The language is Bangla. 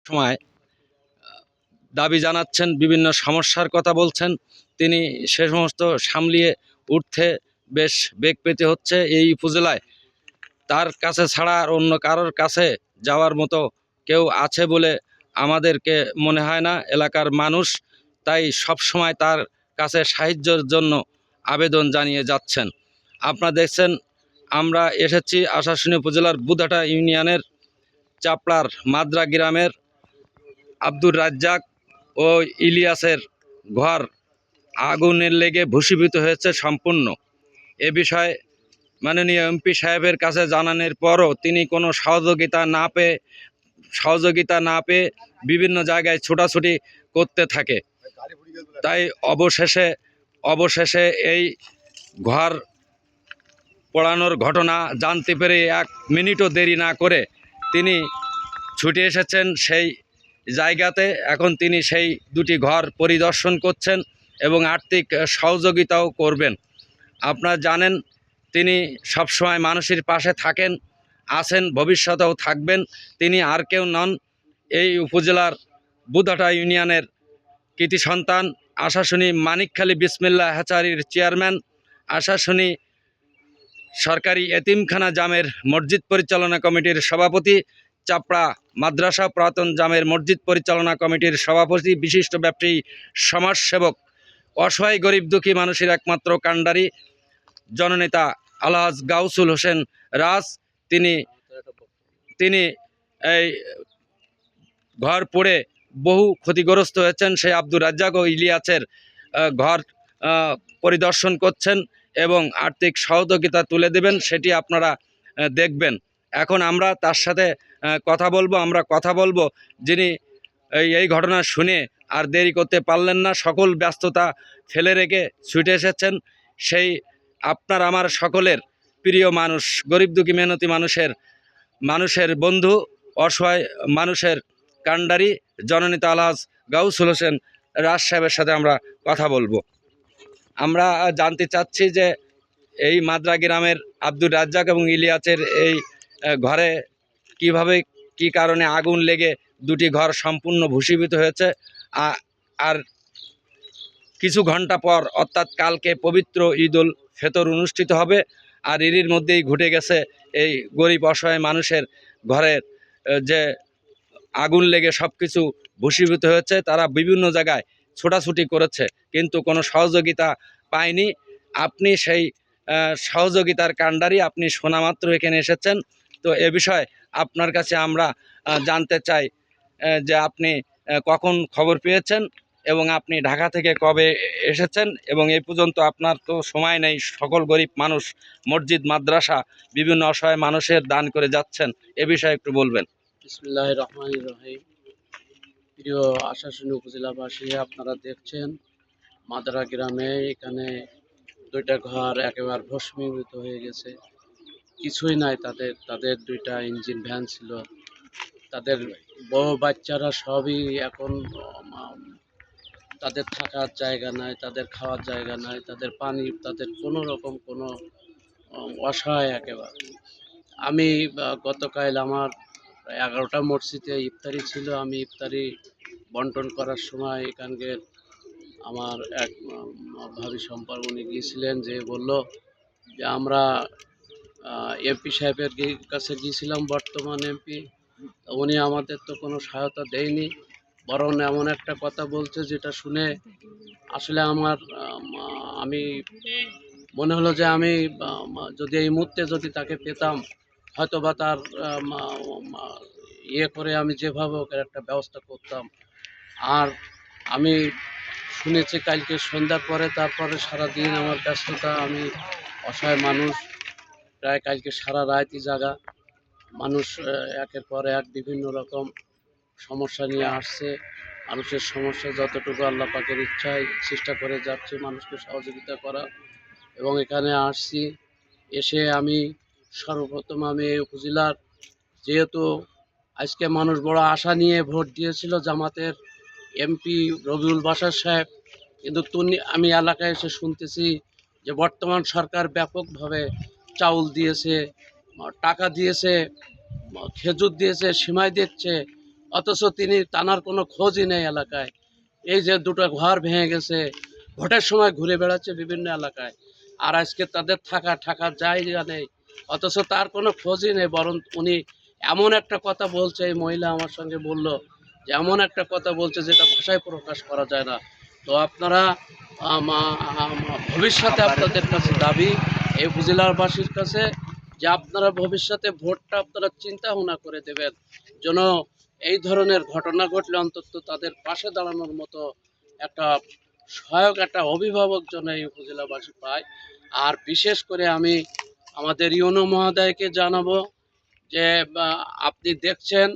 সময় দাবি জানাচ্ছেন, বিভিন্ন সমস্যার কথা বলছেন। তিনি সে সমস্ত সামলিয়ে উঠতে বেশ বেগ পেতে হচ্ছে। এই উপজেলায় তার কাছে ছাড়া আর অন্য কারোর কাছে যাওয়ার মতো কেউ আছে বলে আমাদেরকে মনে হয় না, এলাকার মানুষ। তাই সব সময় তার কাছে সাহায্যের জন্য আবেদন জানিয়ে যাচ্ছেন। আপনারা দেখছেন আমরা এসেছি আশাশুনি উপজেলার বুধাটা ইউনিয়নের চাপড়ার মাদ্রা গ্রামের আব্দুর রাজ্জাক ও ইলিয়াসের ঘর আগুনের লেগে ভূষীভূত হয়েছে সম্পূর্ণ। এ বিষয়ে মাননীয় এমপি সাহেবের কাছে জানানোর পরও তিনি কোনো সহযোগিতা না পেয়ে বিভিন্ন জায়গায় ছোটাছুটি করতে থাকে। তাই অবশেষে এই ঘর পোড়ানোর ঘটনা জানতে পেরে 1 মিনিটও দেরি না করে তিনি ছুটে এসেছেন সেই জায়গাতে। এখন তিনি সেই দুটি ঘর পরিদর্শন করছেন এবং আর্থিক সহযোগিতাও করবেন। আপনারা জানেন তিনি সবসময় মানুষের পাশে থাকেন, আছেন, ভবিষ্যতেও থাকবেন। তিনি আর কেউ নন, এই উপজেলার বুধাটা ইউনিয়নের কৃতি সন্তান, আশাশুনি মানিকখালী বিসমিল্লাহ হ্যাচারির চেয়ারম্যান, আশাশুনি সরকারি এতিমখানা জামের মসজিদ পরিচালনা কমিটির সভাপতি, চাপড়া মাদ্রাসা পুরাতন জামের মসজিদ পরিচালনা কমিটির সভাপতি, বিশিষ্ট ব্যবসায়ী, সমাজসেবক, অসহায় গরিব দুঃখী মানুষের একমাত্র কাণ্ডারি জননেতা আলহাজ গাউসুল হোসেন রাজ। তিনি এই ঘর পড়ে বহু ক্ষতিগ্রস্ত হয়েছেন। সেই আব্দুর রাজ্জাক ও ইলিয়াসের ঘর পরিদর্শন করছেন এবং আর্থিক সহযোগিতা তুলে দেবেন, সেটি আপনারা দেখবেন। এখন আমরা তার সাথে কথা বলবো যিনি এই ঘটনা শুনে আর দেরি করতে পারলেন না, সকল ব্যস্ততা ফেলে রেখে ছুটে এসেছেন। সেই আপনার আমার সকলের প্রিয় মানুষ, গরিব দুঃখী মেহনতি মানুষের বন্ধু, অসহায় মানুষের কাণ্ডারি জননেতা আলহাজ গাউসুল হোসেন রাজ সাহেবের সাথে আমরা কথা বলবো। আমরা জানতে চাচ্ছি যে এই মাদ্রা গ্রামের আব্দুর রাজ্জাক এবং ইলিয়াসের এই ঘরে কিভাবে কি কারণে আগুন লেগে দুটি ঘর সম্পূর্ণ ভূষীভূত হয়েছে। আর কিছু ঘন্টা পর অর্থাৎ কালকে পবিত্র ঈদ উল ফিতর অনুষ্ঠিত হবে। আর এরই মধ্যেই ঘটে গেছে এই গরিব অসহায় মানুষের ঘরের যে আগুন লেগে সব কিছু ভূষীভূত হয়েছে। তারা বিভিন্ন জায়গায় ছোটাছুটি করেছে কিন্তু কোনো সহযোগিতা পায়নি। আপনি সেই সহযোগিতার কাণ্ডারি, আপনি শোনামাত্র এখানে এসেছেন। তো এ বিষয়ে আপনার কাছে আমরা জানতে চাই যে আপনি কখন খবর পেয়েছেন এবং আপনি ঢাকা থেকে কবে এসেছেন এবং এই পর্যন্ত আপনার তো সময় নেই। সকল গরিব মানুষ মসজিদ মাদ্রাসা বিভিন্ন অসহায় মানুষের দান করে যাচ্ছেন, এ বিষয়ে একটু বলবেন। বিসমিল্লাহির রহমানির রহিম। প্রিয় আশাশুনি উপজেলাবাসী, আপনারা দেখছেন মাদারা গ্রামে এখানে দুইটা ঘর একেবারে ভস্মীভূত হয়ে গেছে, কিছুই নাই। তাদের দুইটা ইঞ্জিন ভ্যান ছিল, তাদের বউ বাচ্চারা সবই এখন তাদের থাকার জায়গা নাই, তাদের খাওয়ার জায়গা নাই, তাদের পানি, তাদের কোনো রকম কোনো অসহায় একেবারে। আমি গতকাল আমার 11টা মসজিদে ইফতারি ছিল। আমি ইফতারি বন্টন করার সময় এখানকার আমার এক ভাবি সম্পর্ক উনি গিয়েছিলেন, যে বলল যে আমরা এমপি সাহেবের কাছে গিয়েছিলাম, বর্তমান এমপি, উনি আমাদের তো কোনো সহায়তা দেয়নি, বরং এমন একটা কথা বলছে যেটা শুনে আসলে আমি মনে হলো যে আমি যদি এই মুহূর্তে যদি তাকে পেতাম, হয়তো বা তার ইয়ে করে আমি যেভাবে ওকে একটা ব্যবস্থা করতাম। আর আমি শুনেছি কালকে সন্ধ্যার পরে, তারপরে সারাদিন আমার ব্যস্ততা, আমি অসহায় মানুষ, প্রায় কালকে সারা রাতই জাগা মানুষ, একের পর এক বিভিন্ন রকম সমস্যা নিয়ে আসছে। মানুষের সমস্যা যতটুকু আল্লাহ পাকের ইচ্ছায় চেষ্টা করে যাচ্ছে মানুষকে সহযোগিতা করা। এবং এখানে আসছি, এসে আমি সর্বপ্রথম আমি এই উপজেলার, যেহেতু আজকে মানুষ বড় আশা নিয়ে ভোট দিয়েছিল জামাতের এমপি রবিউল বাশার সাহেব, কিন্তু আমি এলাকায় এসে শুনতেছি যে বর্তমান সরকার ব্যাপকভাবে চাউল দিয়েছে, টাকা দিয়েছে, খেজুর দিয়েছে, সিমাই দিচ্ছে, অথচ তিনি তানার কোনো খোঁজই নেই এলাকায়। এই যে দুটো ঘর ভেঙে গেছে, ভোটের সময় ঘুরে বেড়াচ্ছে বিভিন্ন এলাকায়, আর আজকে তাদের থাকার জায়গা নেই, অথচ তার কোনো খোঁজই নেই। বরং উনি এমন একটা কথা বলছে, এই মহিলা আমার সঙ্গে বলল যে এমন একটা কথা বলছে যেটা ভাষায় প্রকাশ করা যায় না। তো আপনারা ভবিষ্যতে আপনাদের কাছে দাবি এই উপজেলাবাসীর কাছে যে আপনারা ভবিষ্যতে ভোটটা আপনারা চিন্তা ভাবনা করে দেবেন, যেন এই ধরনের ঘটনা ঘটলে অন্তত তাদের পাশে দাঁড়ানোর মতো একটা সহায়ক, একটা অভিভাবক যেন এই উপজেলাবাসী পায়। আর বিশেষ করে আমি আমাদের ইউনো মহোদয়কে জানাবো যে আপনি দেখছেন